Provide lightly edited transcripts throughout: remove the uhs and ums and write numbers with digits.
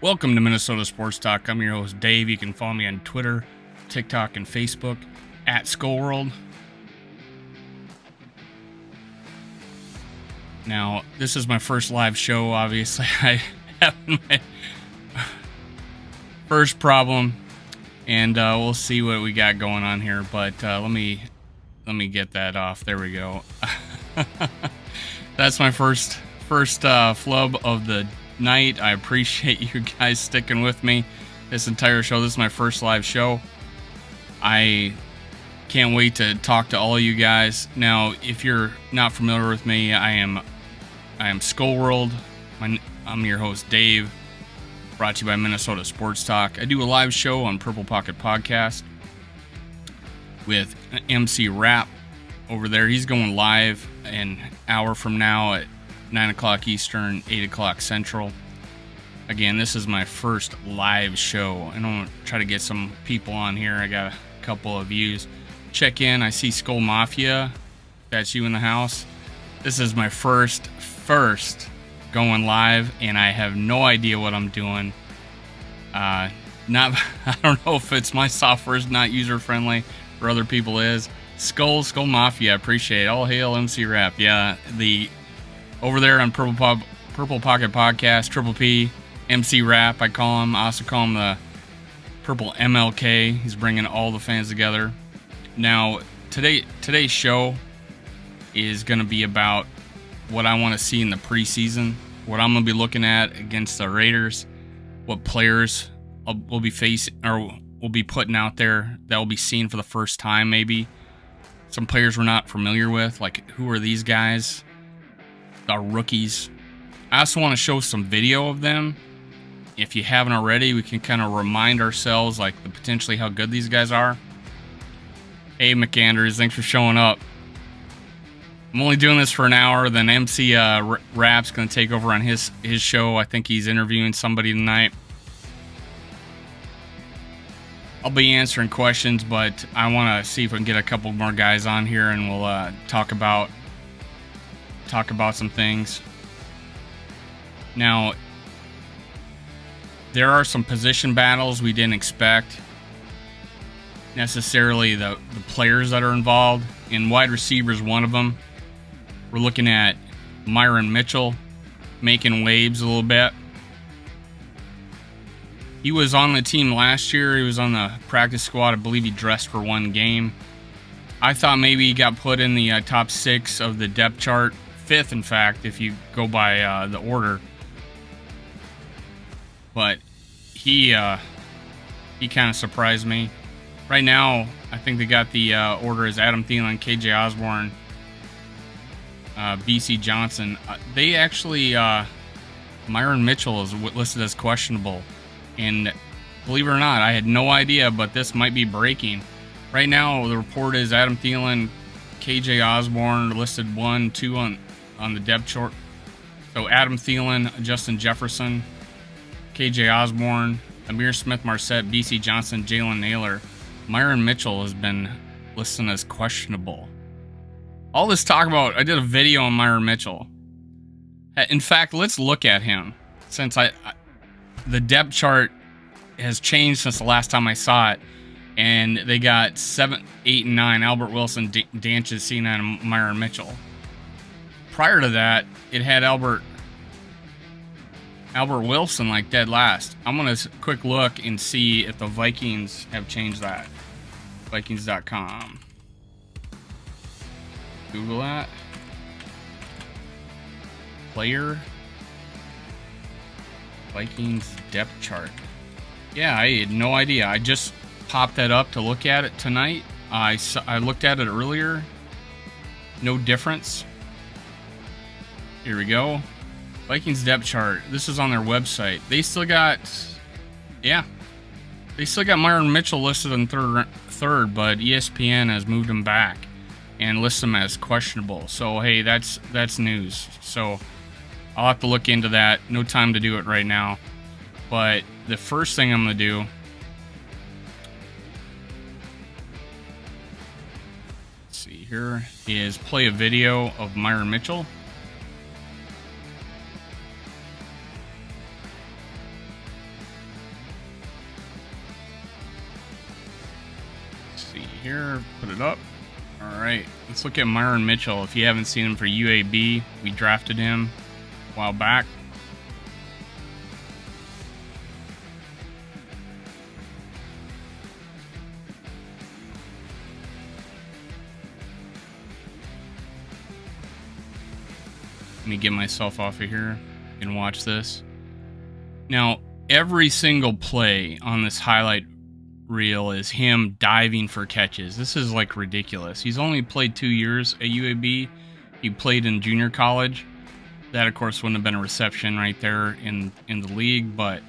Welcome to Minnesota Sports Talk. I'm your host, Dave. You can follow me on Twitter, TikTok, and Facebook at Skullworld. Now, this is my first live show. Obviously, I have my first problem, and we'll see what we got going on here. But let me get that off. There we go. That's my first flub of the night. I appreciate you guys sticking with me this entire show. This is my first live show. I can't wait to talk to all of you guys. Now, if you're not familiar with me, I am Skullworld. I'm your host, Dave. Brought to you by Minnesota Sports Talk. I do a live show on Purple Pocket Podcast with MC Rap over there. He's going live an hour from now at 9 o'clock Eastern, 8 o'clock Central. Again, this is my first live show, and I'm going to try to get some people on here. I got a couple of views. Check in. I see Skull Mafia. That's you in the house. This is my first going live, and I have no idea what I'm doing. I don't know if it's my software is not user-friendly or other people is. Skull Mafia, I appreciate it. All hail MC Rap. Yeah, over there on Purple Pocket Podcast, Triple P, MC Rap, I call him. I also call him the Purple MLK. He's bringing all the fans together. Now, today's show is going to be about what I want to see in the preseason, what I'm going to be looking at against the Raiders, what players will be facing or will be putting out there that will be seen for the first time, maybe. Some players we're not familiar with, like who are these guys? Our rookies. I also want to show some video of them. If you haven't already, we can kind of remind ourselves like potentially how good these guys are. Hey McAndrews, thanks for showing up. I'm only doing this for an hour, then MC Rap's going to take over on his show. I think he's interviewing somebody tonight. I'll be answering questions, but I want to see if we can get a couple more guys on here, and we'll talk about some things. Now, there are some position battles we didn't expect. Necessarily the players that are involved, and wide receivers one of them. We're looking at Myron Mitchell making waves a little bit. He was on the team last year. He was on the practice squad. I believe he dressed for one game. I thought maybe he got put in the top 6 of the depth chart. 5th, in fact, if you go by the order. But he kind of surprised me. Right now, I think they got the order as Adam Thielen, KJ Osborne, BC Johnson. They actually, Myron Mitchell is listed as questionable. And believe it or not, I had no idea, but this might be breaking. Right now, the report is Adam Thielen, KJ Osborne listed 1, 2 on the depth chart. So Adam Thielen, Justin Jefferson, KJ Osborne, Amir Smith-Marset, BC Johnson, Jalen Naylor. Myron Mitchell has been listed as questionable. All this talk about, I did a video on Myron Mitchell. In fact, let's look at him. Since the depth chart has changed since the last time I saw it. And they got 7, 8, and 9. Albert Wilson, Danches, C9, and Myron Mitchell. Prior to that, it had Albert Wilson like dead last. I'm going to quick look and see if the Vikings have changed that. Vikings.com. Google that. Player Vikings depth chart. Yeah, I had no idea. I just popped that up to look at it tonight. I looked at it earlier. No difference. Here we go. Vikings depth chart. This is on their website. They still got Myron Mitchell listed in third, but ESPN has moved him back and lists him as questionable. So hey, that's news. So I'll have to look into that. No time to do it right now. But the first thing I'm going to do, let's see here, is play a video of Myron Mitchell. here. Put it up. All right. Let's look at Myron Mitchell. If you haven't seen him for UAB, we drafted him a while back. Let me get myself off of here and watch this. Now, every single play on this highlight reel is him diving for catches. This is like ridiculous. He's only played 2 years at UAB. He played in junior college. That, of course, wouldn't have been a reception right there in the league, but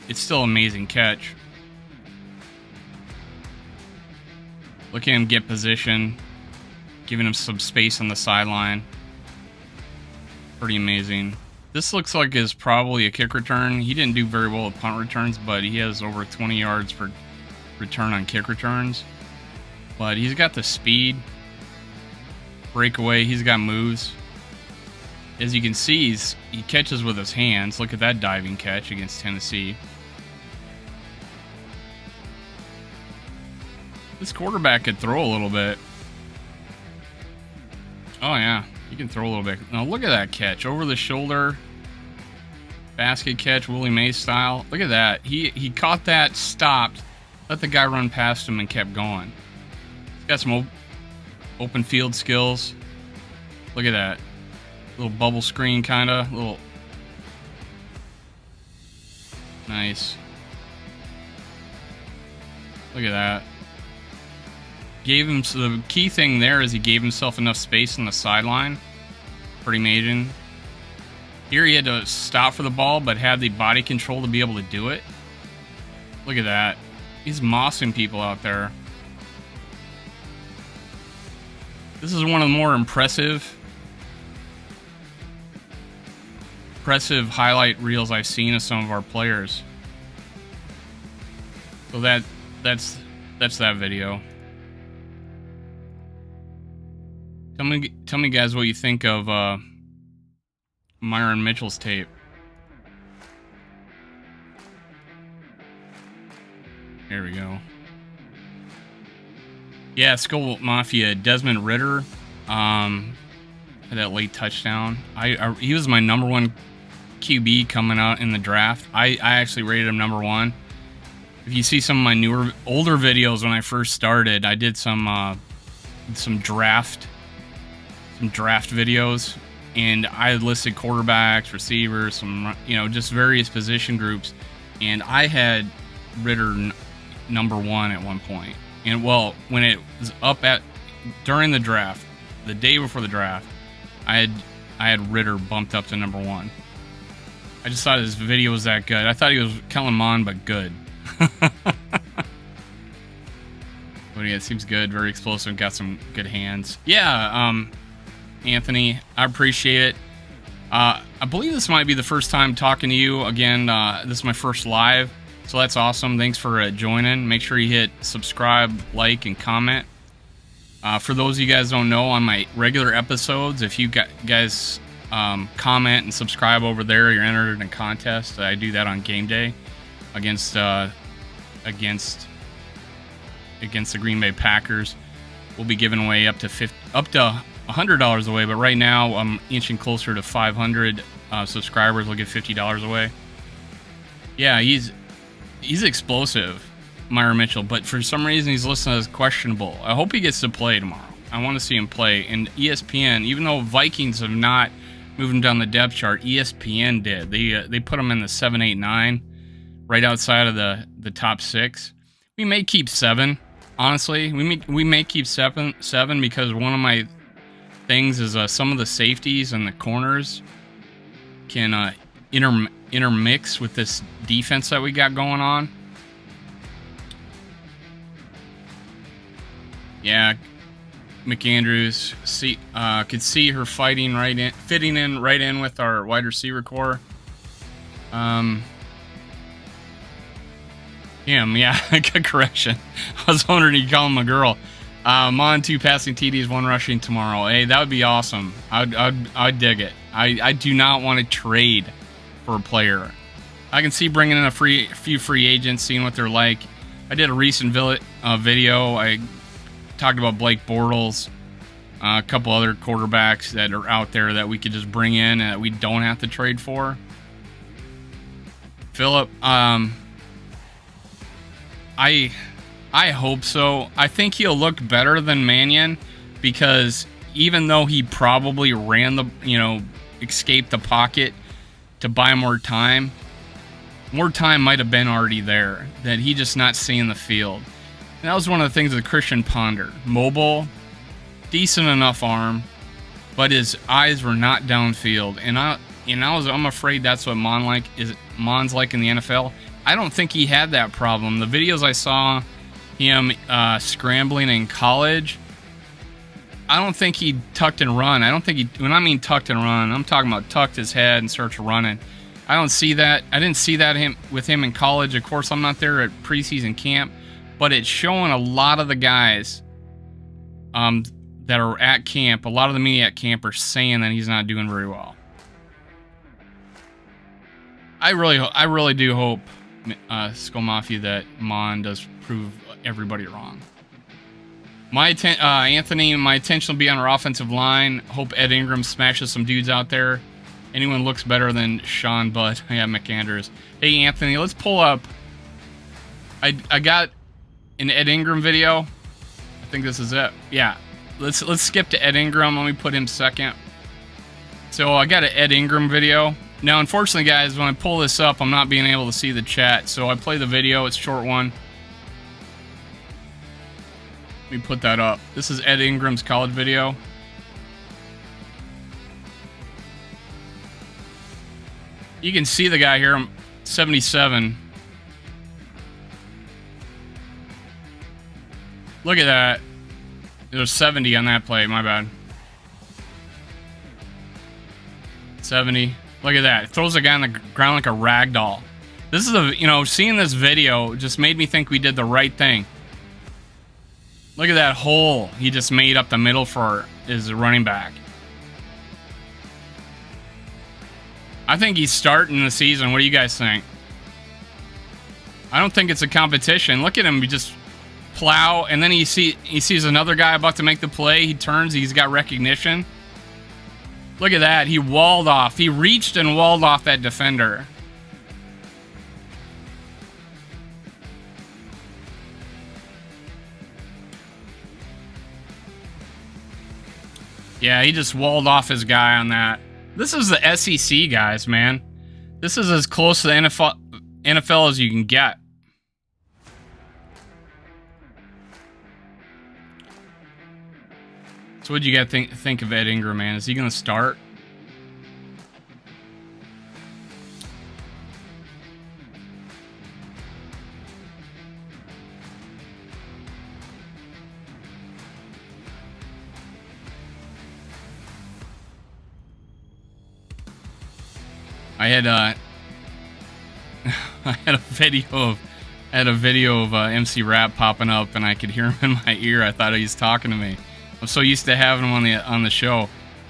it's still an amazing catch. Look at him get position, giving him some space on the sideline. Pretty amazing. This looks like is probably a kick return. He didn't do very well with punt returns, but he has over 20 yards per return on kick returns. But he's got the speed. Breakaway, he's got moves. As you can see, he catches with his hands. Look at that diving catch against Tennessee. This quarterback could throw a little bit. Oh yeah, he can throw a little bit. Now look at that catch. Over the shoulder. Basket catch, Willie Mays style. Look at that. He caught that, stopped, let the guy run past him, and kept going. He's got some open field skills. Look at that. Little bubble screen, kind of. Little. Nice. Look at that. Gave him, so the key thing there is he gave himself enough space on the sideline. Pretty amazing. Here he had to stop for the ball, but had the body control to be able to do it. Look at that. He's mossing people out there. This is one of the more impressive highlight reels I've seen of some of our players. So that's that video. Tell me guys what you think of Myron Mitchell's tape. There we go. Yeah, Skull Mafia, Desmond Ridder, had that late touchdown. He was my #1 QB coming out in the draft. I actually rated him #1. If you see some of my older videos when I first started, I did some draft videos, and I listed quarterbacks, receivers, some just various position groups, and I had Ridder #1 at one point. And well, when it was up during the draft, the day before the draft, I had Ridder bumped up to #1. I just thought his video was that good. I thought he was Kellen Mond, but good. But yeah, it seems good. Very explosive. Got some good hands. Yeah, Anthony, I appreciate it. I believe this might be the first time talking to you again. This is my first live, so that's awesome. Thanks for joining. Make sure you hit subscribe, like, and comment. For those of you guys who don't know, on my regular episodes, if you guys comment and subscribe over there, you're entered in a contest. I do that on game day against the Green Bay Packers. We'll be giving away up to $100 away, but right now I'm inching closer to 500 subscribers. We'll get $50 away. Yeah, he's explosive, Myron Mitchell, but for some reason he's listed as questionable. I hope he gets to play tomorrow. I want to see him play. And ESPN, even though Vikings have not moved him down the depth chart, ESPN did. They put him in the 7, 8, 9, right outside of the top 6. We may keep 7. Honestly, we may keep 7 because one of my things is some of the safeties and the corners can intermix with this defense that we got going on. Yeah, McAndrews could see her fitting right in with our wide receiver core. Him, yeah, good correction. I was wondering you call him a girl. Mon 2 passing TDs, 1 rushing tomorrow. Hey, that would be awesome. I'd dig it. I do not want to trade for a player. I can see bringing in a few free agents, seeing what they're like. I did a recent video. I talked about Blake Bortles, a couple other quarterbacks that are out there that we could just bring in and that we don't have to trade for. Philip, I hope so. I think he'll look better than Mannion, because even though he probably ran the, escaped the pocket to buy more time might have been already there, that he just not seeing the field. And that was one of the things with Christian Ponder. Mobile, decent enough arm, but his eyes were not downfield. And I'm afraid that's what Mon's like in the NFL. I don't think he had that problem. The videos I saw him scrambling in college, I don't think he tucked and run. When I mean tucked and run, I'm talking about tucked his head and starts running. I don't see that. I didn't see that with him in college. Of course, I'm not there at preseason camp, but it's showing a lot of the guys that are at camp, a lot of the media at camp are saying that he's not doing very well. I really do hope, Skull Mafia, that Mon does prove everybody wrong. Anthony, my attention will be on our offensive line. Hope Ed Ingram smashes some dudes out there. Anyone looks better than Sean Budd. Yeah, McAndrews. Hey, Anthony, let's pull up. I got an Ed Ingram video. I think this is it. Yeah. Let's skip to Ed Ingram. Let me put him second. So I got an Ed Ingram video. Now, unfortunately, guys, when I pull this up, I'm not being able to see the chat. So I play the video. It's a short one. Let me put that up. This is Ed Ingram's college video. You can see the guy here. I'm 77. Look at that. There's 70 on that play. My bad. 70. Look at that. It throws the guy on the ground like a rag doll. This is seeing this video just made me think we did the right thing. Look at that hole he just made up the middle for his running back. I think he's starting the season. What do you guys think? I don't think it's a competition. Look at him. He just plow, and then he sees another guy about to make the play. He turns. He's got recognition. Look at that. He walled off. He reached and walled off that defender. Yeah, he just walled off his guy on that. This is the SEC, guys, man. This is as close to the NFL as you can get. So what do you guys think of Ed Ingram, man? Is he going to start? I had a video of MC Rap popping up, and I could hear him in my ear. I thought he was talking to me. I'm so used to having him on the show,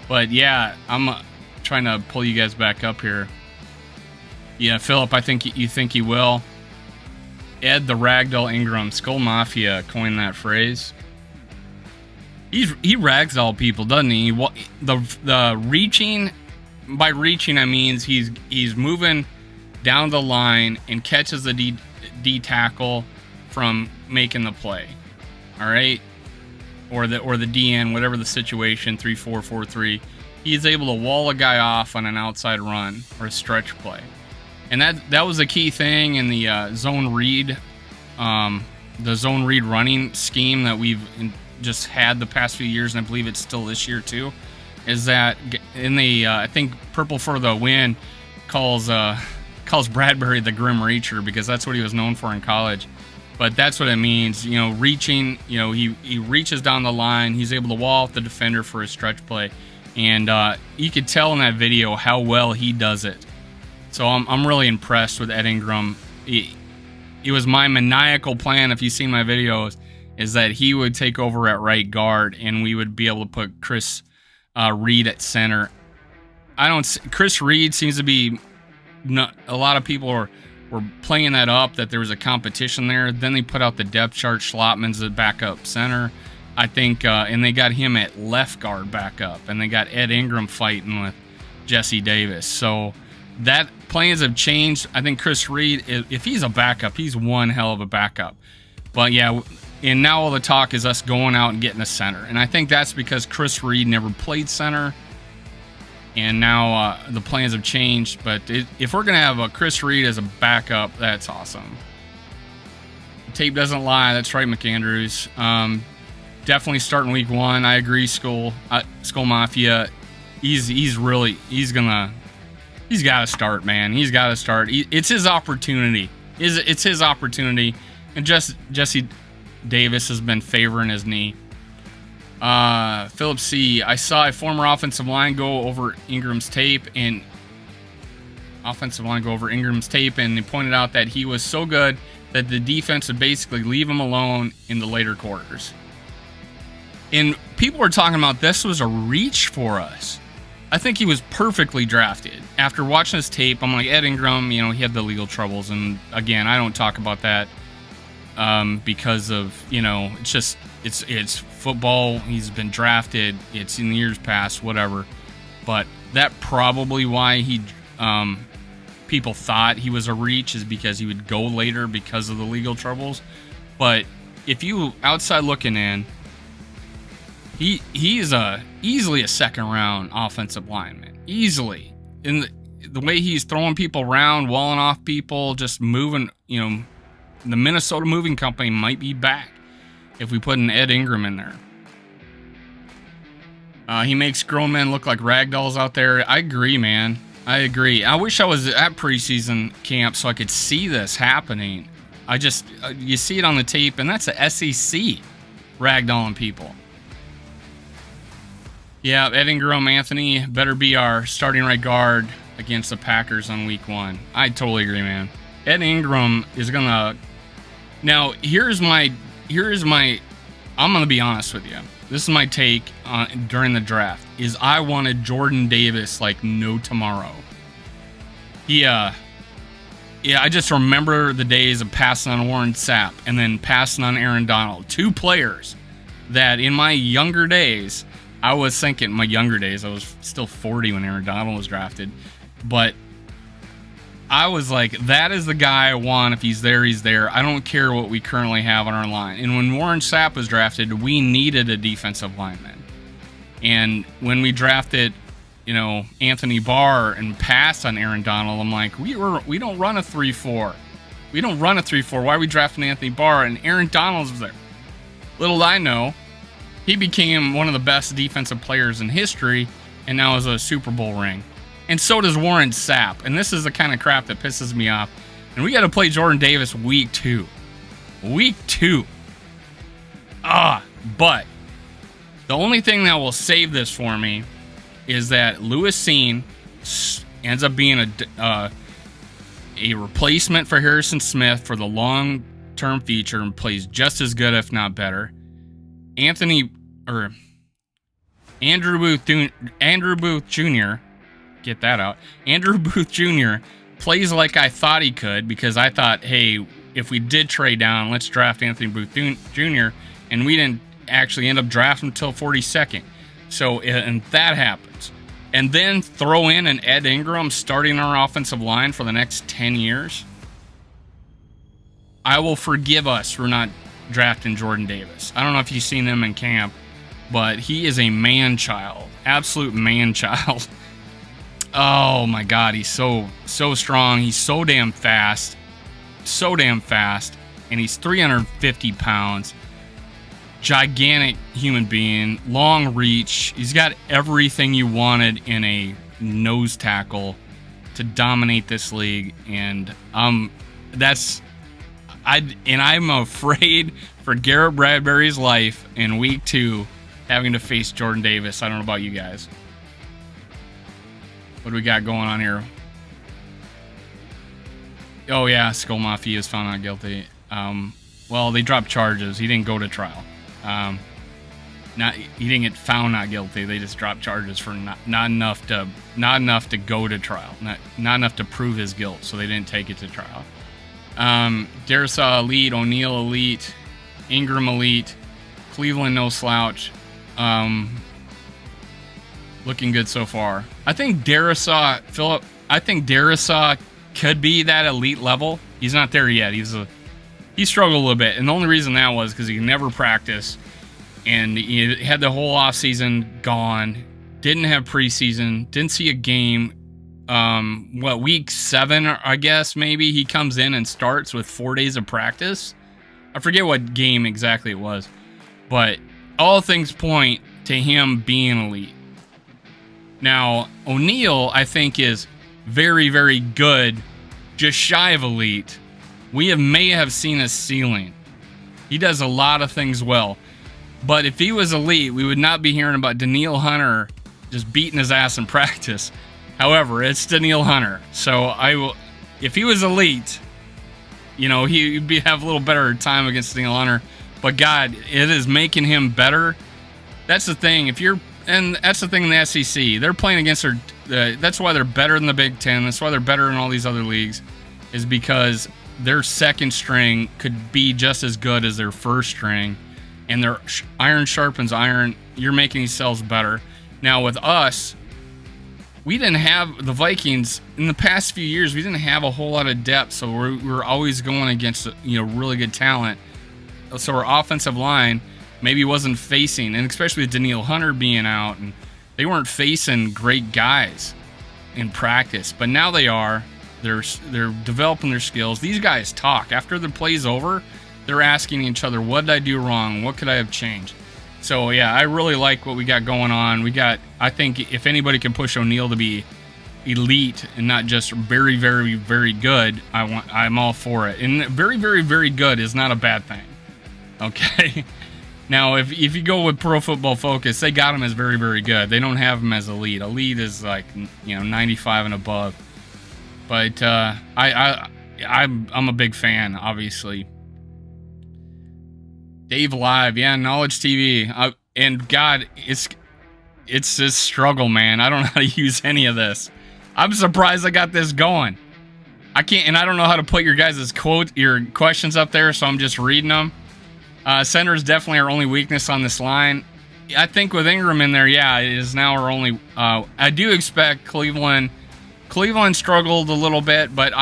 but yeah, I'm trying to pull you guys back up here. Yeah, Philip, I think you think he will. Ed the Ragdoll Ingram, Skull Mafia coined that phrase. He ragdoll people, doesn't he? The reaching. By reaching, I means he's moving down the line and catches the D tackle from making the play. All right, or the DN, whatever the situation, 3-4-4-3. He's able to wall a guy off on an outside run or a stretch play, and that was a key thing in the zone read, running scheme that we've just had the past few years, and I believe it's still this year too. Is that in the I think Purple for the Win calls Bradbury the Grim Reacher, because that's what he was known for in college. But that's what it means, reaching. He reaches down the line. He's able to wall off the defender for a stretch play, and you could tell in that video how well he does it. So I'm really impressed with Ed Ingram. It was my maniacal plan, if you've seen my videos, is that he would take over at right guard, and we would be able to put Chris Reed at center. Chris Reed seems to be a lot of people were playing that up, that there was a competition there. Then they put out the depth chart. Schlottman's the backup center. I think, and they got him at left guard backup, and they got Ed Ingram fighting with Jesse Davis. So that plans have changed. I think Chris Reed, if he's a backup, he's one hell of a backup. But yeah, and now all the talk is us going out and getting a center. And I think that's because Chris Reed never played center. And now the plans have changed. But if we're going to have a Chris Reed as a backup, that's awesome. Tape doesn't lie. That's right, McAndrews. Definitely starting week 1. I agree, Skull Mafia. He's got to start, man. He's got to start. It's his opportunity. It's his opportunity. And Jesse Davis has been favoring his knee. Philip C. I saw a former offensive line go over Ingram's tape, and they pointed out that he was so good that the defense would basically leave him alone in the later quarters. And people were talking about this was a reach for us. I think he was perfectly drafted. After watching his tape, I'm like, Ed Ingram, he had the legal troubles. And again, I don't talk about that because of, it's football. He's been drafted. It's in the years past, whatever. But that probably why people thought he was a reach is because he would go later because of the legal troubles. But if you outside looking in, he is easily a second round offensive lineman. Easily. In the way he's throwing people around, walling off people, just moving, the Minnesota Moving Company might be back if we put an Ed Ingram in there. He makes grown men look like ragdolls out there. I agree, man. I agree. I wish I was at preseason camp so I could see this happening. You see it on the tape, and that's a SEC ragdolling people. Yeah, Ed Ingram, Anthony, better be our starting right guard against the Packers on week 1. I totally agree, man. Ed Ingram is going to... Now, here's my... I'm going to be honest with you. This is my take during the draft, is I wanted Jordan Davis like no tomorrow. I just remember the days of passing on Warren Sapp and then passing on Aaron Donald. 2 players that in my younger days... I was thinking, my younger days, I was still 40 when Aaron Donald was drafted, but I was like, that is the guy I want. If he's there, he's there. I don't care what we currently have on our line. And when Warren Sapp was drafted, we needed a defensive lineman. And when we drafted, Anthony Barr and passed on Aaron Donald, I'm like, we don't run a 3-4. We don't run a 3-4. Why are we drafting Anthony Barr? And Aaron Donald was there. Little I know, he became one of the best defensive players in history and now has a Super Bowl ring. And so does Warren Sapp. And this is the kind of crap that pisses me off. And we got to play Jordan Davis week 2. Week 2. But the only thing that will save this for me is that Lewis Seen ends up being a replacement for Harrison Smith for the long-term feature and plays just as good, if not better. Andrew Booth Jr. Get that out. Andrew Booth Jr. plays like I thought he could, because I thought, hey, if we did trade down, let's draft Anthony Booth Jr. And we didn't actually end up drafting until 42nd. So, and that happens. And then throw in an Ed Ingram starting our offensive line for the next 10 years. I will forgive us for not drafting Jordan Davis. I don't know if you've seen him in camp, but he is a man-child. Absolute man-child. Oh my God, he's so strong. He's so damn fast. And he's 350 pounds. Gigantic human being. Long reach. He's got everything you wanted in a nose tackle to dominate this league. And I'm afraid for Garrett Bradbury's life in week 2 having to face Jordan Davis. I don't know about you guys. What do we got going on here? Oh yeah, Skull Mafia is found not guilty. Well, they dropped charges. He didn't go to trial. He didn't get found not guilty. They just dropped charges for not enough to go to trial. Not enough to prove his guilt, so they didn't take it to trial. Darrisaw elite, O'Neal elite, Ingram elite, Cleveland, no slouch. Looking good so far. I think Darisaw, Philip, I think Darisaw could be that elite level. He's not there yet. He struggled a little bit. And the only reason that was because he never practiced. And he had the whole offseason gone. Didn't have preseason. Didn't see a game. Week 7, I guess, maybe, he comes in and starts with 4 days of practice. I forget what game exactly it was. But all things point to him being elite. Now, O'Neal, I think, is very, very good, just shy of elite. We may have seen a ceiling. He does a lot of things well. But if he was elite, we would not be hearing about Danielle Hunter just beating his ass in practice. However, it's Danielle Hunter. So if he was elite, you know, he'd have a little better time against Danielle Hunter. But God, it is making him better. That's the thing. And that's the thing in the SEC. They're playing against that's why they're better than the Big Ten. That's why they're better than all these other leagues, is because their second string could be just as good as their first string. And their iron sharpens iron. You're making these cells better. Now with us, we didn't have the Vikings in the past few years. We didn't have a whole lot of depth, so we're always going against, you know, really good talent. So our offensive line maybe wasn't facing, and especially with Danielle Hunter being out, and they weren't facing great guys in practice. But now they are. They're developing their skills. These guys talk after the play's over. They're asking each other, "What did I do wrong? What could I have changed?" So yeah, I really like what we got going on. I think if anybody can push O'Neal to be elite and not just very, very, very good, I'm all for it. And very, very, very good is not a bad thing. Okay. Now, if you go with Pro Football Focus, they got him as very, very good. They don't have him as elite. Elite is like, you know, 95 and above. But I'm a big fan, obviously. Dave Live, yeah, Knowledge TV. And God, it's this struggle, man. I don't know how to use any of this. I'm surprised I got this going. I can't, and I don't know how to put your guys' your questions up there, so I'm just reading them. Center is definitely our only weakness on this line. I think with Ingram in there, yeah, it is now our only. I do expect Cleveland. Cleveland struggled a little bit, but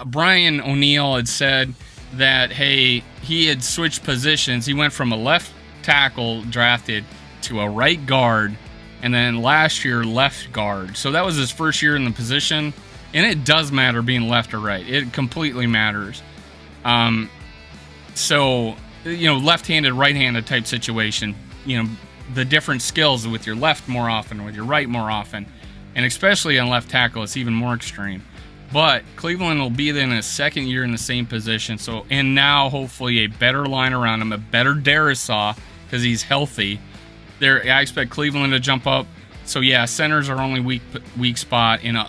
Brian O'Neill had said that, hey, he had switched positions. He went from a left tackle drafted to a right guard, and then last year left guard. So that was his first year in the position, and it does matter being left or right. It completely matters. So, you know, left-handed, right-handed type situation, you know, the different skills with your left more often, with your right more often, and especially on left tackle, it's even more extreme. But Cleveland will be in his second year in the same position. So, and now hopefully a better line around him, a better Darisaw because he's healthy. I expect Cleveland to jump up. So yeah, center's our only weak spot, and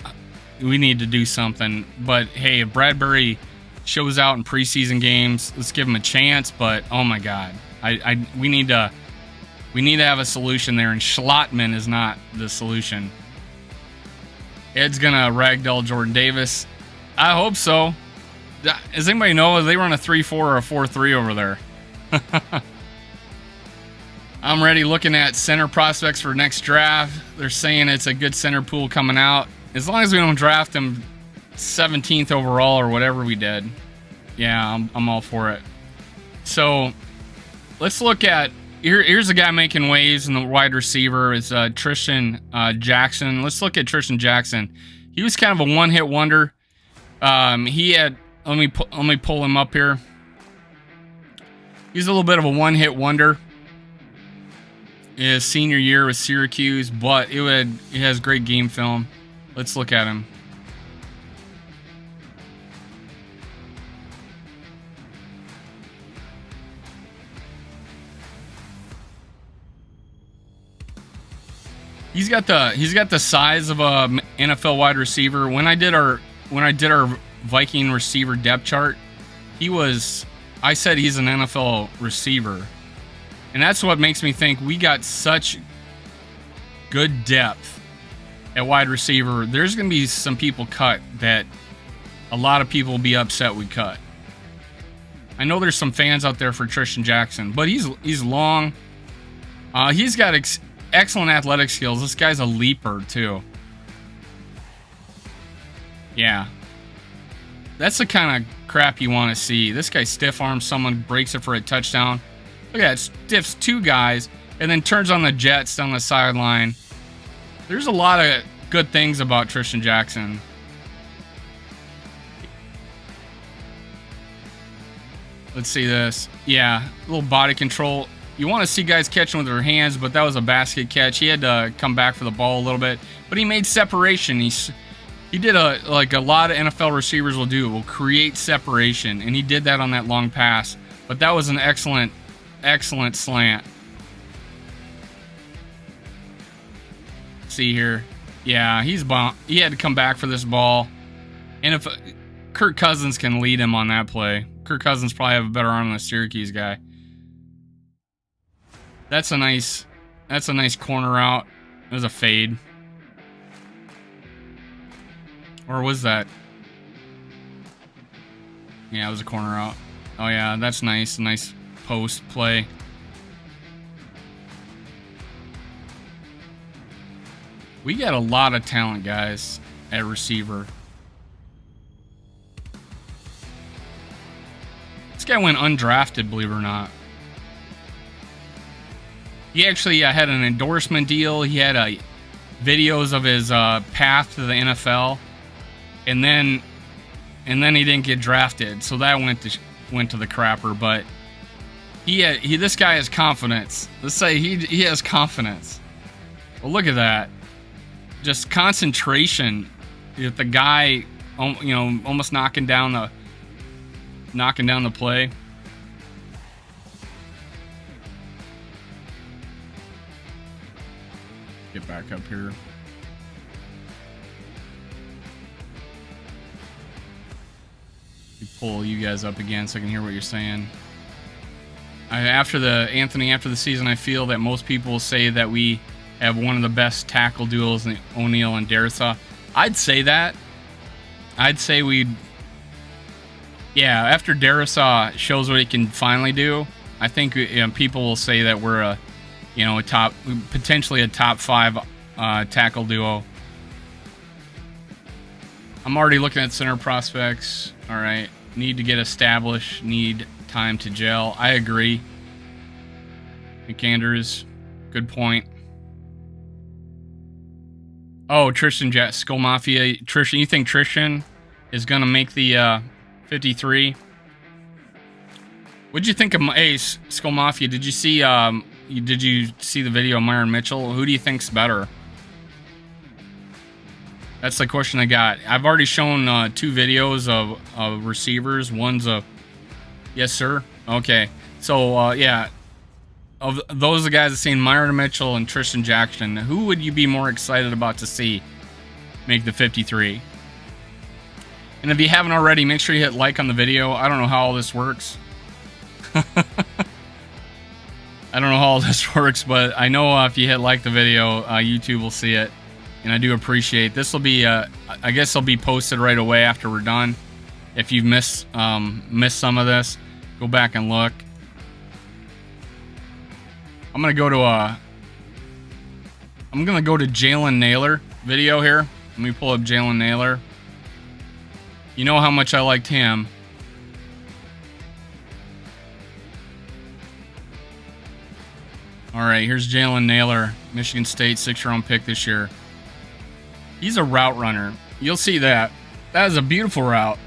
we need to do something. But hey, if Bradbury shows out in preseason games, let's give him a chance. But oh my God, we need to have a solution there, and Schlottman is not the solution. Ed's gonna ragdoll Jordan Davis. I hope so. Does anybody know if they run a 3-4 or a 4-3 over there? I'm ready looking at center prospects for next draft. They're saying it's a good center pool coming out. As long as we don't draft them 17th overall or whatever we did. Yeah, I'm all for it. So let's look at here's a guy making waves in the wide receiver. It's Tristan Jackson. Let's look at Tristan Jackson. He was kind of a one-hit wonder. He had let me pull him up here. He's a little bit of a one-hit wonder. His senior year with Syracuse, but it has great game film. Let's look at him. He's got the size of a NFL wide receiver. When I did our Viking receiver depth chart, I said he's an NFL receiver. And that's what makes me think we got such good depth at wide receiver. There's going to be some people cut that a lot of people will be upset we cut. I know there's some fans out there for Tristan Jackson, but he's long. He's got excellent athletic skills. This guy's a leaper, too. Yeah. That's the kind of crap you want to see. This guy stiff arms someone, breaks it for a touchdown. Look at that. Stiffs 2 guys, and then turns on the Jets down the sideline. There's a lot of good things about Tristan Jackson. Let's see this. Yeah, a little body control. You want to see guys catching with their hands, but that was a basket catch. He had to come back for the ball a little bit, but he made separation. He did like a lot of NFL receivers will do. Will create separation, and he did that on that long pass. But that was an excellent slant. See here. Yeah, he had to come back for this ball. And if Kirk Cousins can lead him on that play, Kirk Cousins probably have a better arm than the Syracuse guy. That's a nice corner route. It was a fade. Or was that? Yeah, it was a corner route. Oh yeah, that's nice. Nice post play. We got a lot of talent, guys, at receiver. This guy went undrafted, believe it or not. He actually had an endorsement deal. He had videos of his path to the NFL, and then he didn't get drafted, so that went to the crapper. But this guy has confidence. Let's say he has confidence. Well, look at that. Just concentration. With the guy, almost knocking down the play. Get back up here. Pull you guys up again so I can hear what you're saying. After the season, I feel that most people say that we have one of the best tackle duels in O'Neal and Darrisaw. I'd say that. I'd say after Darrisaw shows what he can finally do, I think people will say that we're potentially a top 5 tackle duo. I'm already looking at center prospects. All right. Need to get established. Need time to gel. I agree. McAndrews, good point. Oh, Tristan Skull Mafia. Tristan, you think Tristan is going to make the 53? What'd you think of Skull Mafia? Did you see the video of Myron Mitchell? Who do you think's better? That's the question I got. I've already shown 2 videos of receivers. One's a... Yes, sir? Okay. So, yeah. Of those the guys that seen Myron Mitchell and Tristan Jackson, who would you be more excited about to see make the 53? And if you haven't already, make sure you hit like on the video. I don't know how all this works. I don't know how all this works, but I know if you hit like the video, YouTube will see it. And I do appreciate this. Will be, I guess, it'll be posted right away after we're done. If you've missed some of this, go back and look. I'm gonna go to Jalen Naylor video here. Let me pull up Jalen Naylor. You know how much I liked him. All right, here's Jalen Naylor, Michigan State 6th-round pick this year. He's a route runner. You'll see that. That is a beautiful route.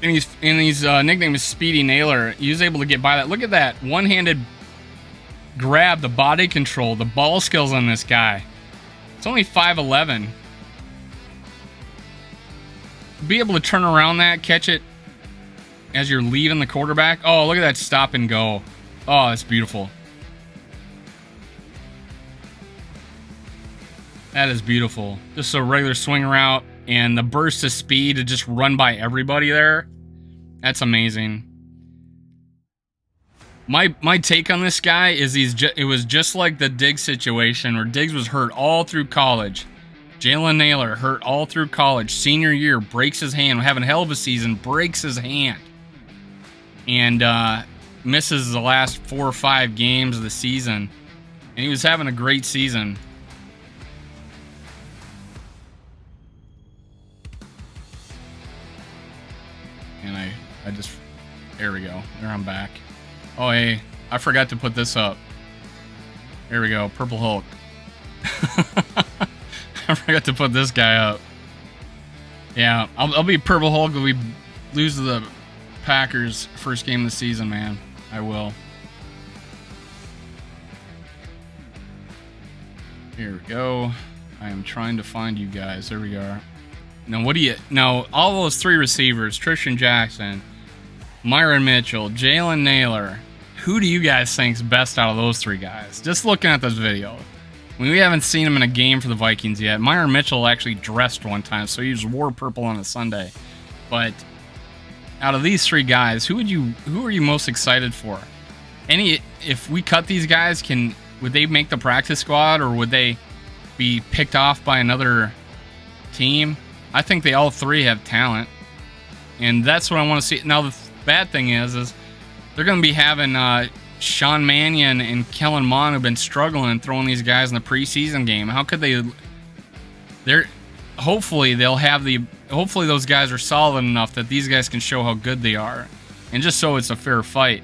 And his nickname is Speedy Naylor. He was able to get by that. Look at that one-handed grab, the body control, the ball skills on this guy. It's only 5'11". Be able to turn around that, catch it as you're leaving the quarterback. Oh, look at that stop and go. Oh, that's beautiful. That is beautiful. Just a regular swing route and the burst of speed to just run by everybody there. That's amazing. My take on this guy is it was just like the Diggs situation where Diggs was hurt all through college. Jalen Naylor hurt all through college. Senior year, breaks his hand. Having a hell of a season, breaks his hand. And misses the last 4 or 5 games of the season, and he was having a great season. And I just, there we go. There, I'm back. Oh, hey, I forgot to put this up. There we go, Purple Hulk. I forgot to put this guy up. Yeah, I'll be Purple Hulk if we lose to the Packers first game of the season, man. I will. Here we go. I am trying to find you guys. There we are. Now, what do you... Now, all those 3 receivers, Tristan Jackson, Myron Mitchell, Jalen Naylor, who do you guys think's best out of those 3 guys? Just looking at this video. I mean, we haven't seen him in a game for the Vikings yet. Myron Mitchell actually dressed one time, so he just wore purple on a Sunday. But out of these 3 guys, who are you most excited for? If we cut these guys, would they make the practice squad, or would they be picked off by another team? I think they all 3 have talent, and that's what I want to see. Now, the bad thing is they're going to be having Sean Mannion and Kellen Mond have been struggling throwing these guys in the preseason game. How could they? Hopefully those guys are solid enough that these guys can show how good they are, and just so it's a fair fight.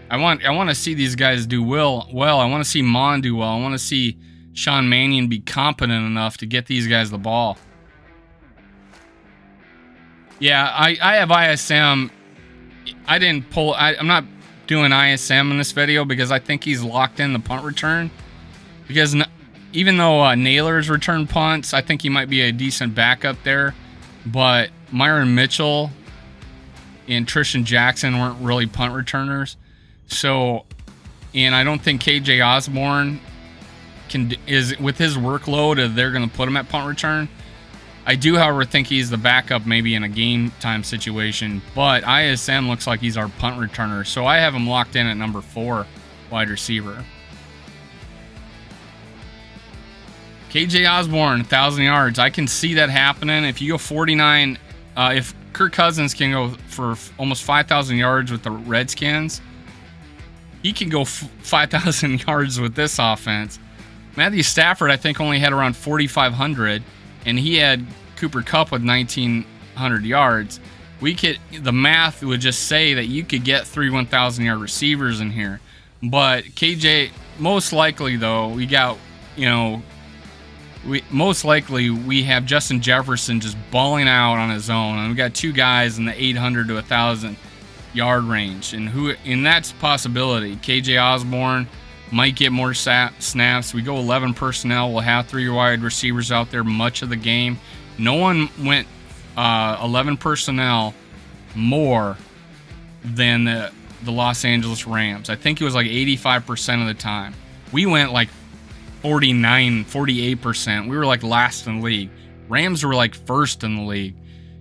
I want to see these guys do well. I want to see Mond do well. I want to see Sean Mannion be competent enough to get these guys the ball. Yeah, I have ISM. I didn't pull. I'm not doing ISM in this video because I think he's locked in the punt return. Because even though Naylor's returned punts, I think he might be a decent backup there. But Myron Mitchell and Tristan Jackson weren't really punt returners. So, and I don't think KJ Osborne is with his workload. They're going to put him at punt return. I do, however, think he's the backup maybe in a game time situation, but ISM looks like he's our punt returner, so I have him locked in at number 4 wide receiver. KJ Osborne, 1,000 yards. I can see that happening. If you go 49, if Kirk Cousins can go for almost 5,000 yards with the Redskins, he can go 5,000 yards with this offense. Matthew Stafford, I think, only had around 4,500. And he had Cooper Kupp with 1,900 yards. The math would just say that you could get 3 1,000-yard receivers in here. But KJ, most likely though, we have Justin Jefferson just balling out on his own, and we got 2 guys in the 800 to 1,000-yard range, and that's a possibility. KJ Osborne might get more snaps. We go 11 personnel. We'll have 3 wide receivers out there much of the game. No one went 11 personnel more than the Los Angeles Rams. I think it was like 85% of the time. We went like 49, 48%. We were like last in the league. Rams were like first in the league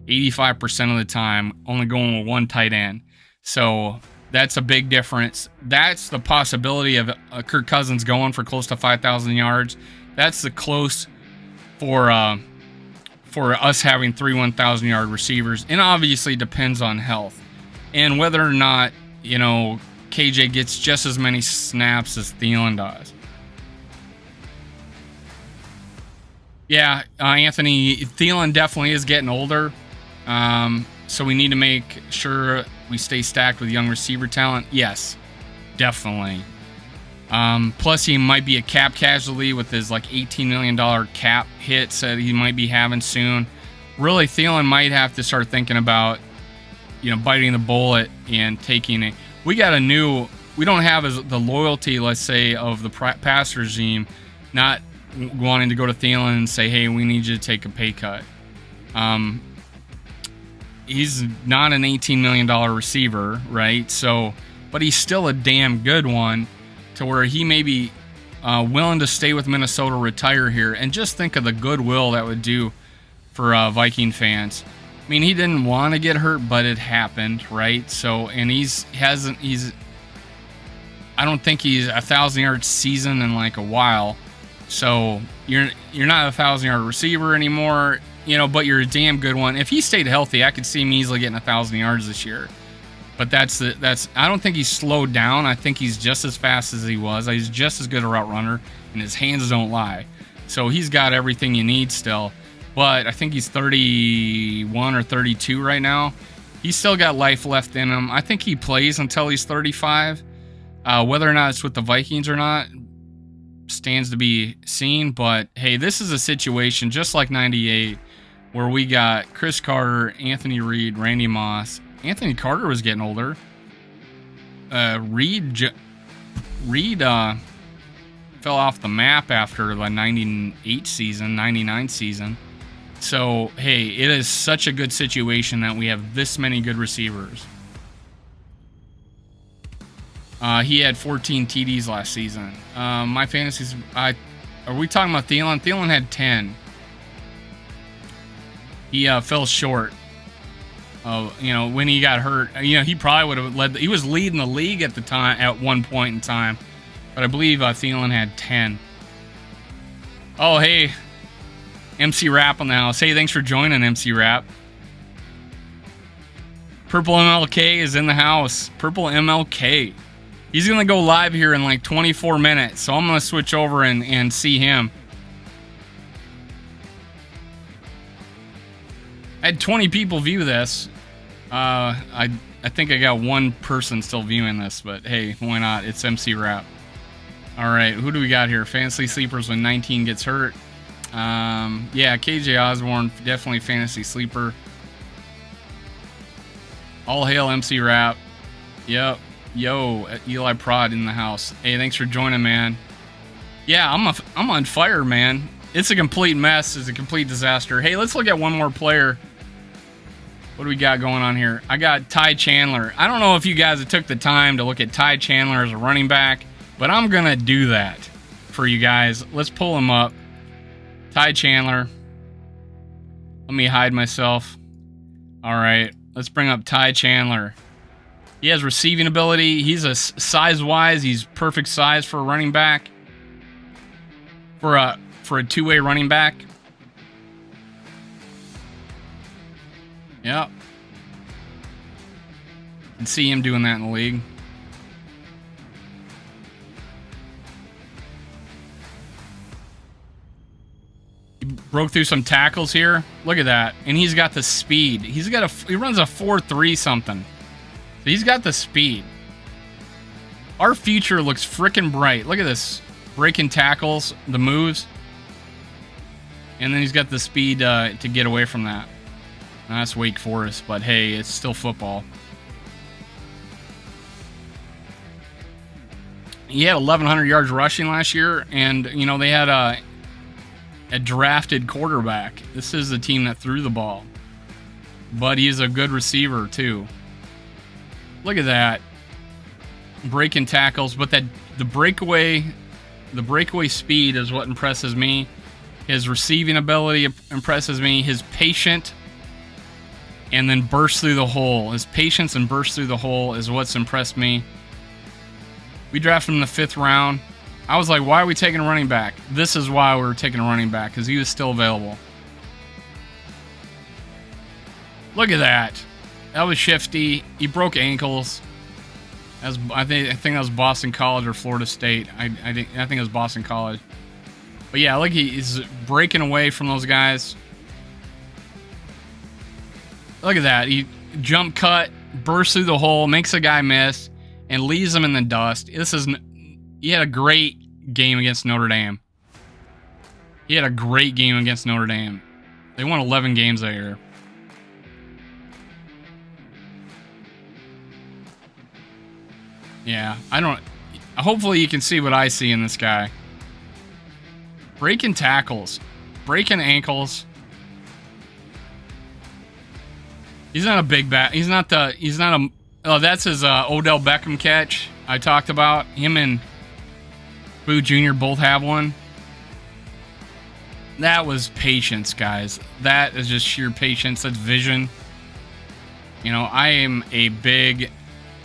85% of the time, only going with 1 tight end. So that's a big difference. That's the possibility of Kirk Cousins going for close to 5,000 yards. That's the close for us having 3 1,000-yard receivers. And obviously depends on health and whether or not, KJ gets just as many snaps as Thielen does. Yeah, Anthony, Thielen definitely is getting older. So we need to make sure we stay stacked with young receiver talent. Yes, definitely. Plus, he might be a cap casualty with his like $18 million cap hits that he might be having soon. Really, Thielen might have to start thinking about, biting the bullet and taking it. We don't have the loyalty, let's say, of the pass regime, not wanting to go to Thielen and say, hey, we need you to take a pay cut. He's not an $18 million receiver, right? So, but he's still a damn good one to where he may be willing to stay with Minnesota, retire here, and just think of the goodwill that would do for Viking fans. I mean, he didn't want to get hurt, but it happened, right? So, and I don't think he's 1,000-yard season in like a while. So you're not a 1,000-yard receiver anymore. But you're a damn good one. If he stayed healthy, I could see him easily getting 1,000 yards this year. But that's I don't think he's slowed down. I think he's just as fast as he was. He's just as good a route runner, and his hands don't lie. So he's got everything you need still. But I think he's 31 or 32 right now. He's still got life left in him. I think he plays until he's 35. Whether or not it's with the Vikings or not stands to be seen. But hey, this is a situation just like 98 where we got Chris Carter, Anthony Reed, Randy Moss. Anthony Carter was getting older. Reed fell off the map after the 98 season, 99 season. So, hey, it is such a good situation that we have this many good receivers. He had 14 TDs last season. My fantasies, are we talking about Thielen? Thielen had 10. He fell short. When he got hurt, he probably would have led. He was leading the league at the time, at one point in time, but I believe Thielen had 10. Oh, hey, MC Rap on the house. Hey, thanks for joining, MC Rap. Purple MLK is in the house. Purple MLK. He's gonna go live here in like 24 minutes, so I'm gonna switch over and see him. I had 20 people view this. I think I got one person still viewing this, but hey, why not? It's MC Rap. All right, who do we got here? Fantasy sleepers when 19 gets hurt. Yeah, KJ Osborne, definitely fantasy sleeper. All hail MC Rap. Yep. Yo, Eli Prod in the house. Hey, thanks for joining, man. Yeah, I'm on fire, man. It's a complete mess. It's a complete disaster. Hey, let's look at one more player. What do we got going on here? I got Ty Chandler. I don't know if you guys took the time to look at Ty Chandler as a running back, but I'm going to do that for you guys. Let's pull him up. Ty Chandler. Let me hide myself. All right, let's bring up Ty Chandler. He has receiving ability. He's a size-wise, he's perfect size for a running back. For a two-way running back. Yep. Can see him doing that in the league. He broke through some tackles here. Look at that. And he's got the speed. He runs a 4.3 something. So he's got the speed. Our future looks freaking bright. Look at this. Breaking tackles, the moves. And then he's got the speed to get away from that. Now, that's Wake Forest, but hey, it's still football. He had 1,100 yards rushing last year, and, they had a drafted quarterback. This is the team that threw the ball. But he's a good receiver, too. Look at that. Breaking tackles, but the breakaway speed is what impresses me. His receiving ability impresses me. His patient and then burst through the hole. His patience and burst through the hole is what's impressed me. We drafted him in the 5th round. I was like, why are we taking a running back? This is why we were taking a running back, because he was still available. Look at that. That was shifty. He broke ankles. I think that was Boston College or Florida State. I think it was Boston College. But yeah, look, he's breaking away from those guys. Look at that. He jump cut, bursts through the hole, makes a guy miss, and leaves him in the dust. He had a great game against Notre Dame. He had a great game against Notre Dame. They won 11 games that year. Yeah, hopefully you can see what I see in this guy. Breaking tackles, breaking ankles. He's not a big bat. Oh, that's his Odell Beckham catch I talked about. Him and Boo Jr. both have one. That was patience, guys. That is just sheer patience. That's vision. I am a big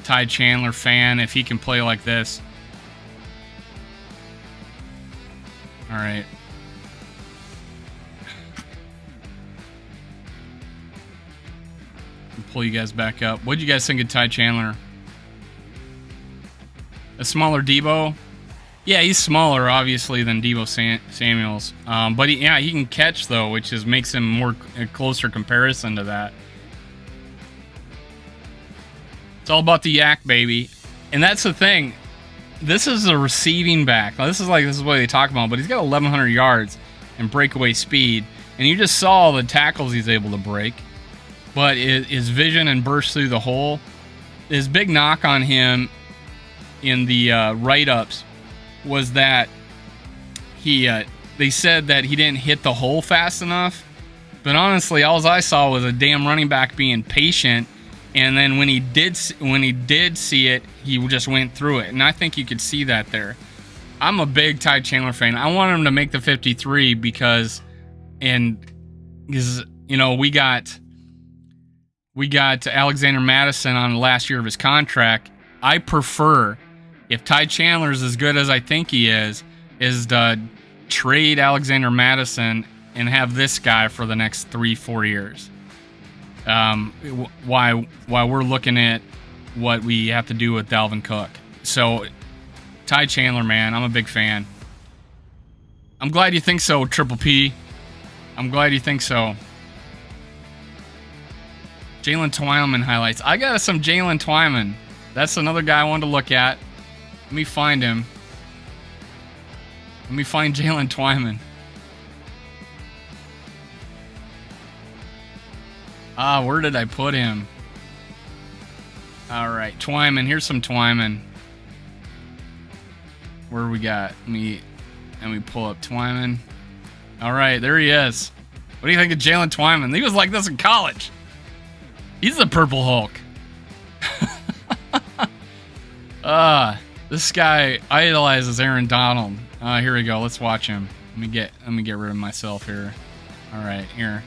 Ty Chandler fan if he can play like this. All right. pull you guys back up. What do you guys think of Ty Chandler? A smaller Debo? Yeah, he's smaller, obviously, than Debo Samuels. But he can catch, though, which makes him more a closer comparison to that. It's all about the yak, baby. And that's the thing. This is a receiving back. Now, this is what they talk about, but he's got 1,100 yards and breakaway speed. And you just saw the tackles he's able to break. But his vision and burst through the hole. His big knock on him in the write-ups was that they said that he didn't hit the hole fast enough. But honestly, all I saw was a damn running back being patient. And then when he did see it, he just went through it. And I think you could see that there. I'm a big Ty Chandler fan. I want him to make the 53 because we got Alexander Madison on the last year of his contract. I prefer, if Ty Chandler's as good as I think he is to trade Alexander Madison and have this guy for the next 3-4 years. Why we're looking at what we have to do with Dalvin Cook. So, Ty Chandler, man, I'm a big fan. I'm glad you think so, Triple P. I'm glad you think so. Jalen Twyman highlights. I got some Jalen Twyman. That's another guy I wanted to look at. Let me find him. Let me find Jalen Twyman. Where did I put him? All right, Twyman. Here's some Twyman. Where we got? Let me pull up Twyman. All right, there he is. What do you think of Jalen Twyman? He was like this in college. He's the Purple Hulk. This guy idolizes Aaron Donald. Here we go. Let's watch him. Let me get rid of myself here. All right, here.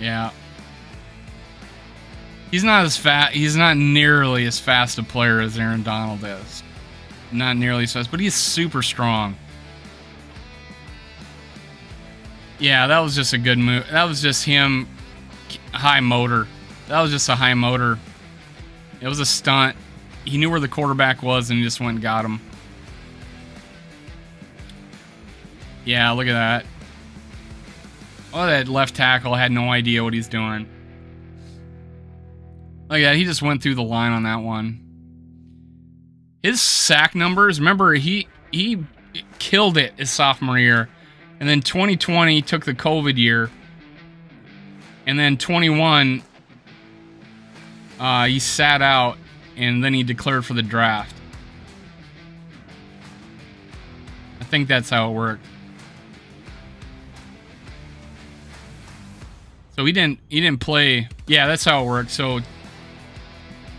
Yeah. He's not as fast. He's not nearly as fast a player as Aaron Donald is. Not nearly as fast, but he's super strong. Yeah, that was just a good move. That was just him. High motor. That was just a high motor. It was a stunt. He knew where the quarterback was and he just went and got him. Yeah, look at that. Oh, that left tackle had no idea what he's doing. Look at that. He just went through the line on that one. His sack numbers, remember, he killed it his sophomore year. And then 2020 took the COVID year. And then 21, he sat out, and then he declared for the draft. I think that's how it worked. So he didn't play. Yeah, that's how it worked. So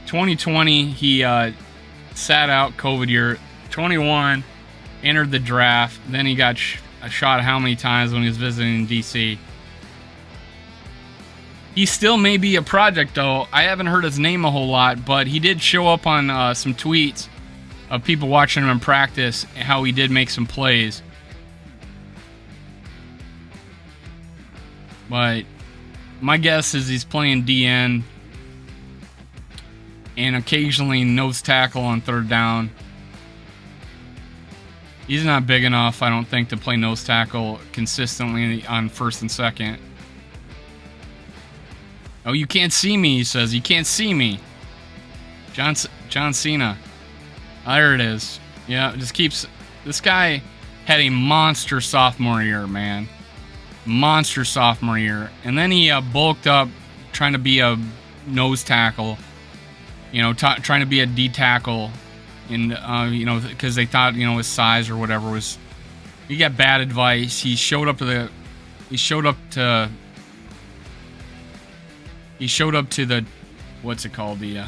2020, he sat out COVID year. 21, entered the draft. Then he got shot how many times when he was visiting DC. He still may be a project, though. I haven't heard his name a whole lot, but he did show up on some tweets of people watching him in practice, how he did make some plays. But my guess is he's playing DN and occasionally nose tackle on third down. He's not big enough, I don't think, to play nose tackle consistently on first and second. Oh, you can't see me, he says. You can't see me. John Cena. There it is. Yeah, it just keeps... This guy had a monster sophomore year, man. Monster sophomore year. And then he bulked up trying to be a nose tackle. You know, trying to be a D tackle. And, you know, because they thought, you know, his size or whatever was... He got bad advice. He showed up to the what's it called, the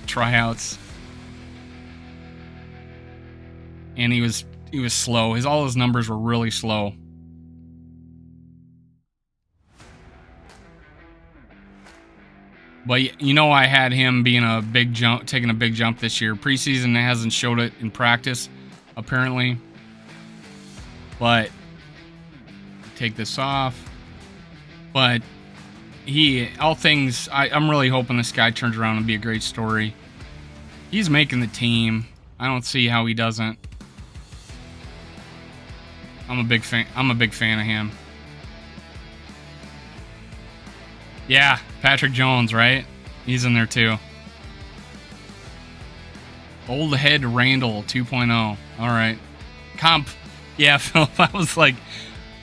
tryouts, and he was slow. All his numbers were really slow. But you know, I had him being taking a big jump this year. Preseason hasn't showed it in practice, apparently. But take this off. But I'm really hoping this guy turns around and be a great story. He's making the team. I don't see how he doesn't. I'm a big fan of him. Yeah, Patrick Jones, right? He's in there too. Old Head Randall 2.0. All right. Comp. Yeah, Philip, I was like,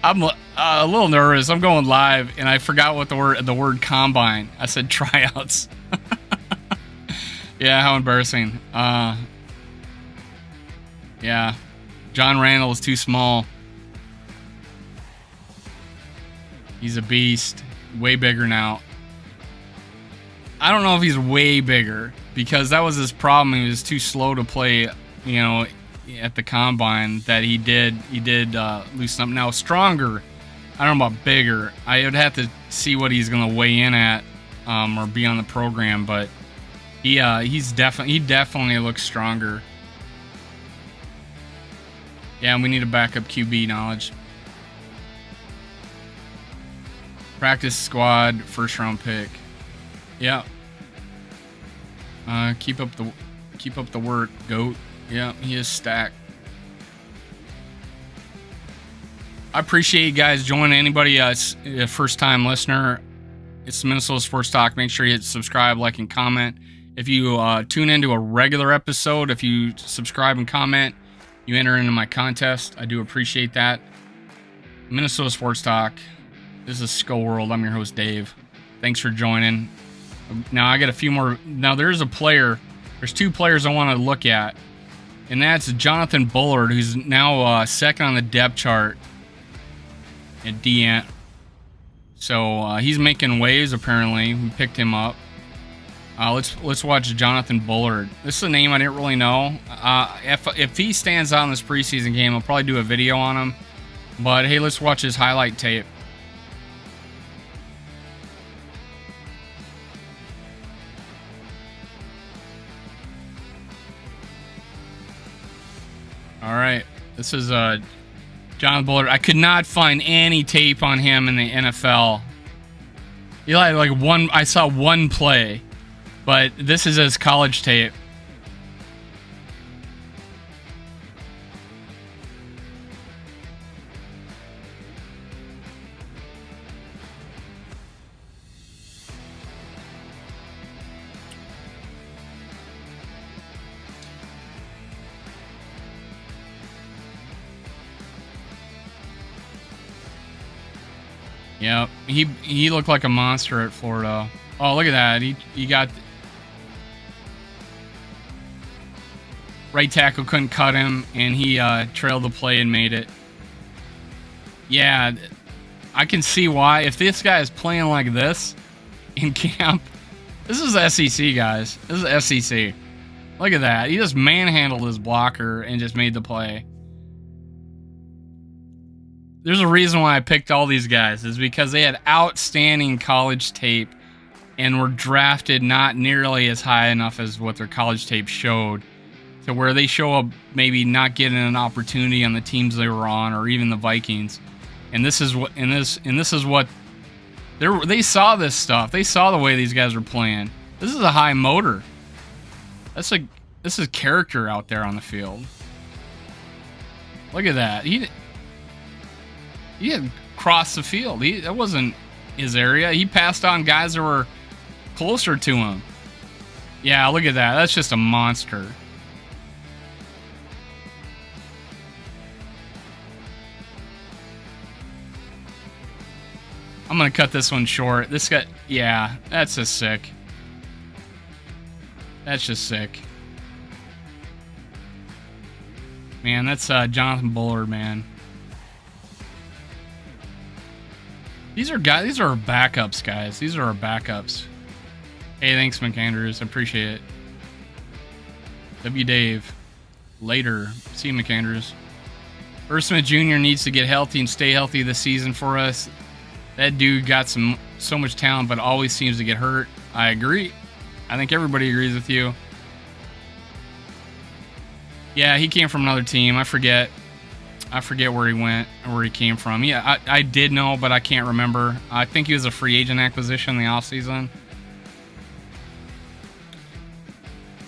I'm a little nervous. I'm going live, and I forgot what the word combine. I said tryouts. Yeah, how embarrassing. Yeah. John Randall is too small. He's a beast. Way bigger now. I don't know if he's way bigger, because that was his problem. He was too slow to play, you know, at the combine. That he did loosen up. Now stronger, I don't know about bigger. I would have to see what he's going to weigh in at, or be on the program. But he definitely looks stronger. Yeah, we need a backup QB knowledge. Practice squad, first round pick. Yeah. Keep up the work, GOAT. Yeah, he is stacked. I appreciate you guys joining. Anybody a first time listener, it's Minnesota Sports Talk. Make sure you hit subscribe, like, and comment. If you tune into a regular episode, if you subscribe and comment, you enter into my contest. I do appreciate that. Minnesota Sports Talk. This is Skull World. I'm your host, Dave. Thanks for joining. Now, I got a few more. Now, there's two players I want to look at. And that's Jonathan Bullard, who's now second on the depth chart at D-Ant. So, he's making waves, apparently. We picked him up. Let's watch Jonathan Bullard. This is a name I didn't really know. If he stands out in this preseason game, I'll probably do a video on him. But, hey, let's watch his highlight tape. All right, this is Jonathan Bullard. I could not find any tape on him in the NFL. I saw one play, but this is his college tape. Yeah, he looked like a monster at Florida. Oh, look at that. He got right tackle couldn't cut him, and he trailed the play and made it. Yeah, I can see why. If this guy is playing like this in camp, this is SEC, guys. This is SEC. Look at that. He just manhandled his blocker and just made the play. There's a reason why I picked all these guys, is because they had outstanding college tape and were drafted not nearly as high enough as what their college tape showed, to where they show up maybe not getting an opportunity on the teams they were on, or even the Vikings. And this is what they saw this stuff. They saw the way these guys were playing. This is a high motor. This is character out there on the field. Look at that. He had crossed the field. That wasn't his area. He passed on guys that were closer to him. Yeah, look at that. That's just a monster. I'm going to cut this one short. This guy, yeah, that's just sick. That's just sick. Man, that's Jonathan Bullard, man. These are our backups, guys. These are our backups. Hey, thanks, McAndrews. I appreciate it. W. Dave. Later. See you, McAndrews. Smith Jr. needs to get healthy and stay healthy this season for us. That dude got so much talent, but always seems to get hurt. I agree. I think everybody agrees with you. Yeah, he came from another team. I forget. I forget where he went or where he came from. Yeah, I did know, but I can't remember. I think he was a free agent acquisition in the offseason.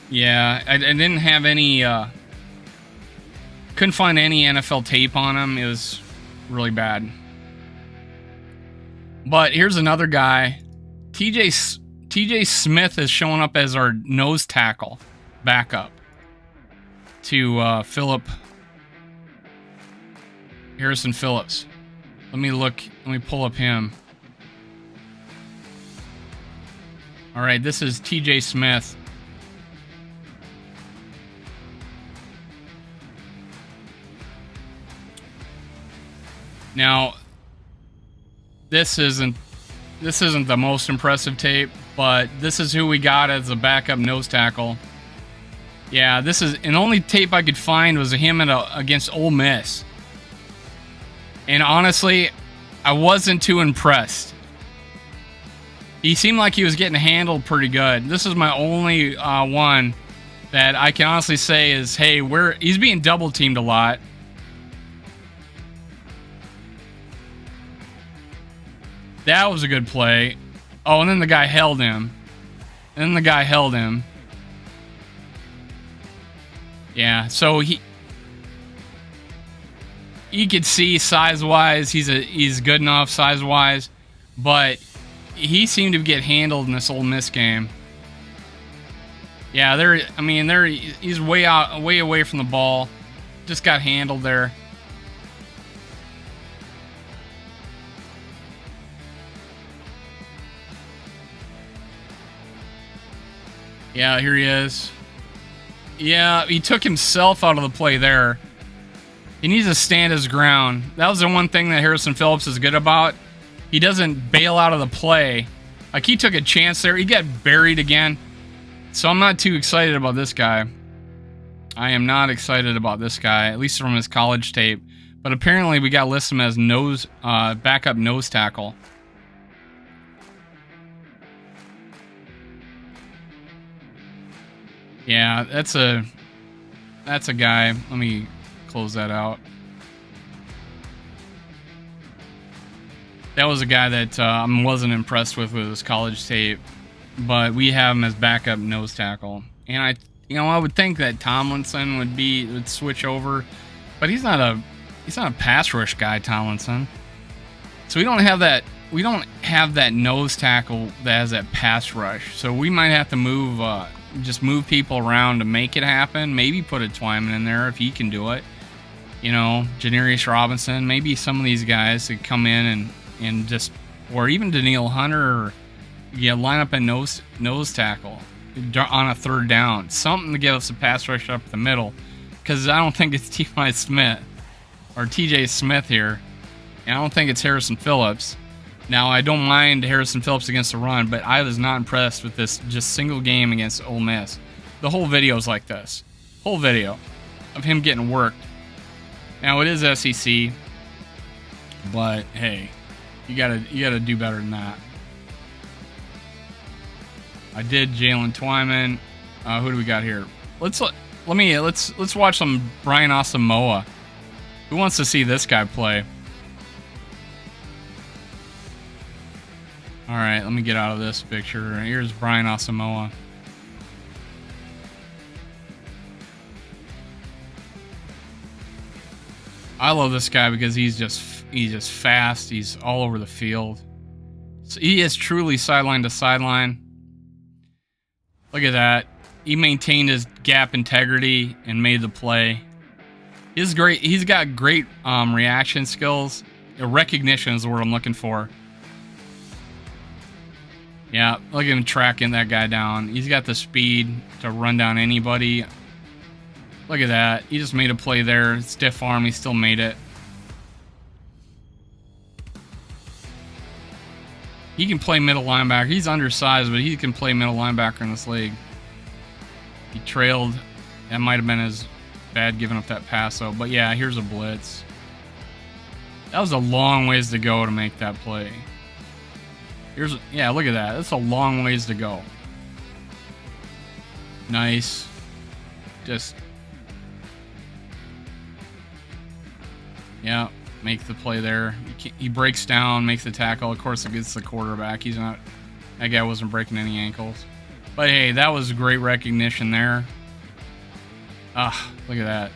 Yeah, I didn't have any... couldn't find any NFL tape on him. It was really bad. But here's another guy. TJ Smith is showing up as our nose tackle backup to Harrison Phillips. Let me pull up him. All right, this is TJ Smith. Now, this isn't the most impressive tape, but this is who we got as a backup nose tackle. Yeah, this is, and the only tape I could find was him against Ole Miss. And honestly, I wasn't too impressed. He seemed like he was getting handled pretty good. This is my only one that I can honestly say is, hey, he's being double teamed a lot. That was a good play. Oh, and then the guy held him. Yeah, so he could see size-wise, he's good enough size-wise, but he seemed to get handled in this Ole Miss game. Yeah, he's way away from the ball. Just got handled there. Yeah, here he is. Yeah, he took himself out of the play there. He needs to stand his ground. That was the one thing that Harrison Phillips is good about. He doesn't bail out of the play. Like, he took a chance there. He got buried again. So I'm not too excited about this guy. I am not excited about this guy, at least from his college tape. But apparently we got listed him as backup nose tackle. Yeah, that's a guy. Let me close that out. That was a guy that I wasn't impressed with his college tape, but we have him as backup nose tackle. And I would think that Tomlinson would switch over, but he's not a pass rush guy, Tomlinson. So we don't have that nose tackle that has that pass rush. So we might have to move people around to make it happen. Maybe put a Twyman in there if he can do it. Janarius Robinson. Maybe some of these guys could come in and just, or even Danielle Hunter, line up a nose tackle on a third down. Something to get us a pass rush up the middle, because I don't think it's T.Y. Smith or T.J. Smith here, and I don't think it's Harrison Phillips. Now, I don't mind Harrison Phillips against the run, but I was not impressed with this just single game against Ole Miss. The whole video is like this. Whole video of him getting worked. Now, it is SEC, but hey, you gotta do better than that. I did Jalen Twyman. Who do we got here? Let's watch some Brian Asamoah. Who wants to see this guy play? All right, let me get out of this picture. Here's Brian Asamoah. I love this guy because he's just fast. He's all over the field. So he is truly sideline to sideline. Look at that. He maintained his gap integrity and made the play. He's great. He's got great reaction skills. Recognition is the word I'm looking for. Yeah, look at him tracking that guy down. He's got the speed to run down anybody. Look at that. He just made a play there. Stiff arm. He still made it. He can play middle linebacker. He's undersized, but he can play middle linebacker in this league. He trailed. That might have been his bad giving up that pass, though. But yeah, here's a blitz. That was a long ways to go to make that play. Yeah, look at that. That's a long ways to go. Nice. Just Yeah, make the play there. He breaks down, makes the tackle. Of course, it gets the quarterback. That guy wasn't breaking any ankles. But hey, that was great recognition there. Ah, look at that.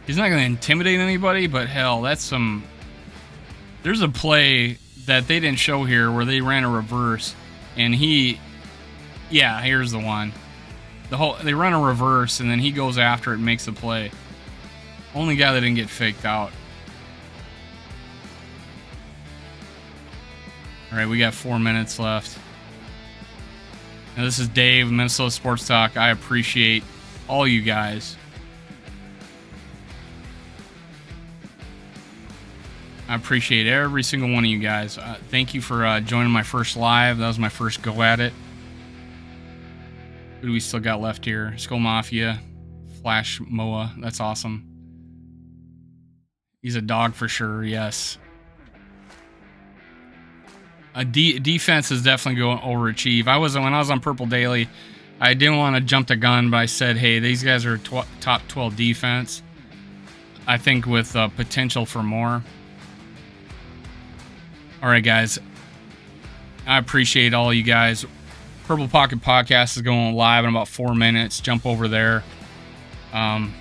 He's not going to intimidate anybody, but hell, that's some... There's a play that they didn't show here where they ran a reverse, and yeah, here's the one. They run a reverse, and then he goes after it and makes the play. Only guy that didn't get faked out. All right, we got 4 minutes left. Now, this is Dave, Minnesota Sports Talk. I appreciate all you guys. I appreciate every single one of you guys. Thank you for joining my first live. That was my first go at it. Who do we still got left here? Skull Mafia, Flash Moa. That's awesome. He's a dog for sure, yes. Defense is definitely going to overachieve. When I was on Purple Daily, I didn't want to jump the gun, but I said, hey, these guys are top 12 defense. I think with potential for more. All right, guys. I appreciate all you guys. Purple Pocket Podcast is going live in about 4 minutes. Jump over there. I'm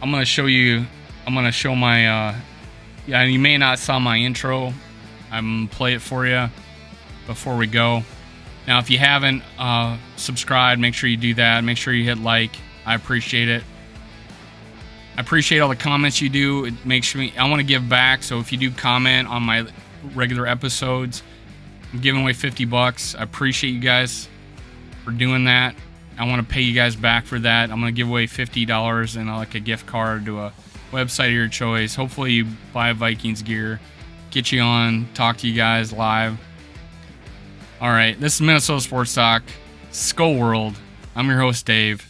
going to show you. I'm going to show my. Yeah, you may not saw my intro. I'm going to play it for you before we go. Now, if you haven't subscribed, make sure you do that. Make sure you hit like. I appreciate it. I appreciate all the comments you do. It makes me. I want to give back. So if you do comment on my regular episodes, I'm giving away $50. I appreciate you guys for doing that. I want to pay you guys back for that. I'm going to give away $50 and like a gift card to a website of your choice. Hopefully you buy Vikings gear. Get you on, talk to you guys live. All right, this is Minnesota Sports Talk, Skull World. I'm your host, Dave.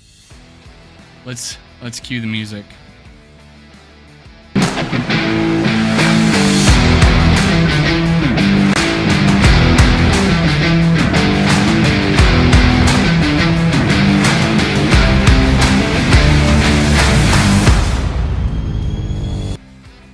Let's cue the music.